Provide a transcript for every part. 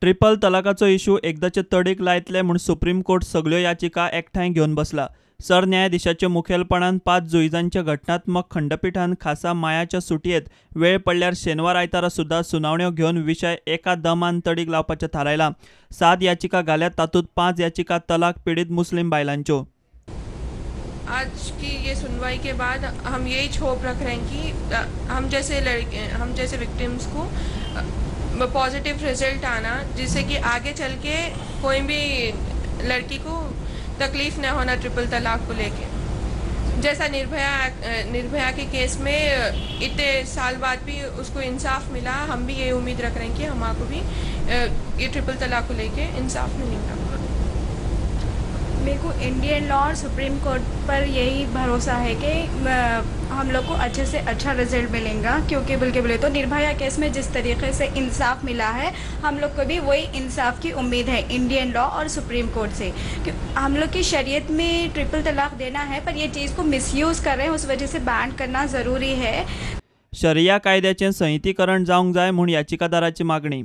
Triple तलाकाचो issue एकदाचे तडीक लायतले म्हूण supreme court सगल्यो याचिका एकठांय घेवन बसला। सरन्यायाधीशाच्या मुखेलपणान 5 जुइजांच्या घटनात्मक खंडपीठान खासा मायाच्या सुटयेत वेळ पडल्यार शेनवार आयतारा सुद्धा सुनावण्यो घेवन विशय एका दमान तडीक लावपाचें थारायलां। 7 याचिका घाल्यात, तातूंत 5 याचिका तलाक पीडित मुस्लिम बायलांच्यो। आज की ये सुनवाई के बाद हम यही होप रख रहे हैं कि हम जैसे विक्टिम्स को पॉजिटिव रिजल्ट आना, जिससे कि आगे चल के कोई भी लड़की को तकलीफ न होना ट्रिपल तलाक को लेके। जैसा निर्भया के केस में इतने साल बाद भी उसको इंसाफ मिला, हम भी ये उम्मीद रख रहे हैं कि हमारे को भी ये ट्रिपल तलाक को लेके इंसाफ मिलेगा। मेरे को इंडियन लॉ और सुप्रीम कोर्ट पर यही भरोसा है कि हम लोग को अच्छे से अच्छा रिजल्ट मिलेगा, क्योंकि बल्कि बोले तो निर्भया केस में जिस तरीके से इंसाफ मिला है, हम लोग को भी वही इंसाफ की उम्मीद है इंडियन लॉ और सुप्रीम कोर्ट से। हम लोग की शरीयत में ट्रिपल तलाक देना है, पर ये चीज़ को मिसयूज़ कर रहे हैं, उस वजह से बैन करना ज़रूरी है। शरिया कायद्याचें संहितीकरण जावंक जाय म्हूण याचिकादाराची मागणी।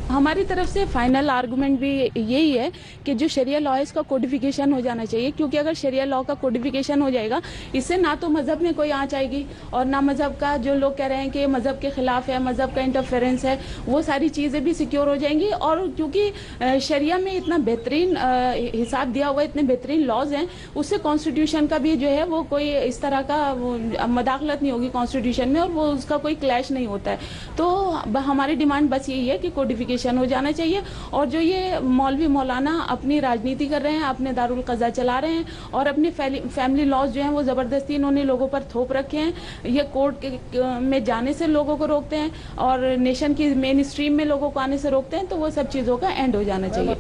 हमारी तरफ से फाइनल आर्गुमेंट भी यही है कि जो शरिया लॉ है इसका कोडिफिकेशन हो जाना चाहिए, क्योंकि अगर शरिया लॉ का कोडिफिकेशन हो जाएगा, इससे ना तो मज़हब में कोई आँच आएगी और ना मज़हब का जो लोग कह रहे हैं कि मज़हब के ख़िलाफ़ है, मज़हब का इंटरफेरेंस है, वो सारी चीज़ें भी सिक्योर हो जाएंगी। और क्योंकि शरिया में इतना बेहतरीन हिसाब दिया हुआ है, इतने बेहतरीन लॉज हैं, उससे कॉन्स्टिट्यूशन का भी जो है वो कोई इस तरह का मदाखलत नहीं होगी कॉन्स्टिट्यूशन में, और वो उसका कोई क्लैश नहीं होता है। तो हमारी डिमांड बस यही है कि कोडिफिकेशन हो जाना चाहिए। और जो ये मौलवी मौलाना अपनी राजनीति कर रहे हैं, अपने दारुल कज़ा चला रहे हैं और अपने फैमिली लॉज जो हैं वो ज़बरदस्ती इन्होंने लोगों पर थोप रखे हैं, ये कोर्ट में जाने से लोगों को रोकते हैं और नेशन की मेन स्ट्रीम में लोगों को आने से रोकते हैं, तो वो सब चीज़ों का एंड हो जाना चाहिए।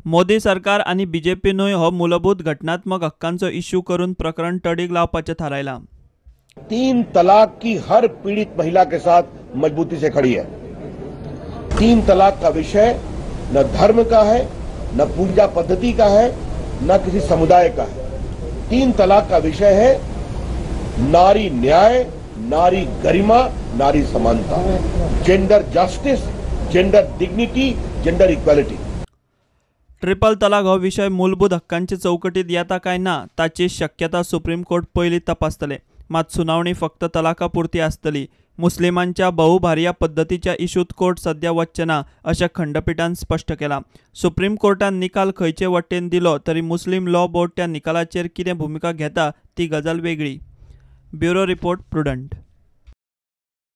मोदी सरकार आनी बीजेपीनूय हो मूलभूत घटनात्मक हक्कांचो इश्यू करून प्रकरण तडीक लावपाचें थारायलां। 3 तलाक की हर पीड़ित महिला के साथ मजबूती से खड़ी है। 3 तलाक का विषय न धर्म का है, न पूजा पद्धति का है, न किसी समुदाय का है। 3 तलाक का विषय है नारी न्याय, नारी गरिमा, नारी समानता, gender justice, gender dignity, gender equality. Triple तलाक हो विषय मूलभूत हक्कांचे चौकटीत येता काय ना ताची शक्यता सुप्रीम कोर्ट पयलीं तपासतले। मात सुनावणी फक्त तलाका पुरती आसतली। मुस्लिमांच्या बहुभार्या पद्धतीच्या इशूत कोर्ट सध्या वच्चे ना अशें खंडपीठान स्पश्ट केलां। सुप्रीम कोर्टान निकाल खंयचे वटेन दिलो तरी मुस्लिम लॉ बोर्ड त्या निकालाचेर कितें भुमिका घेता ती गजाल वेगळी। Bureau report, prudent.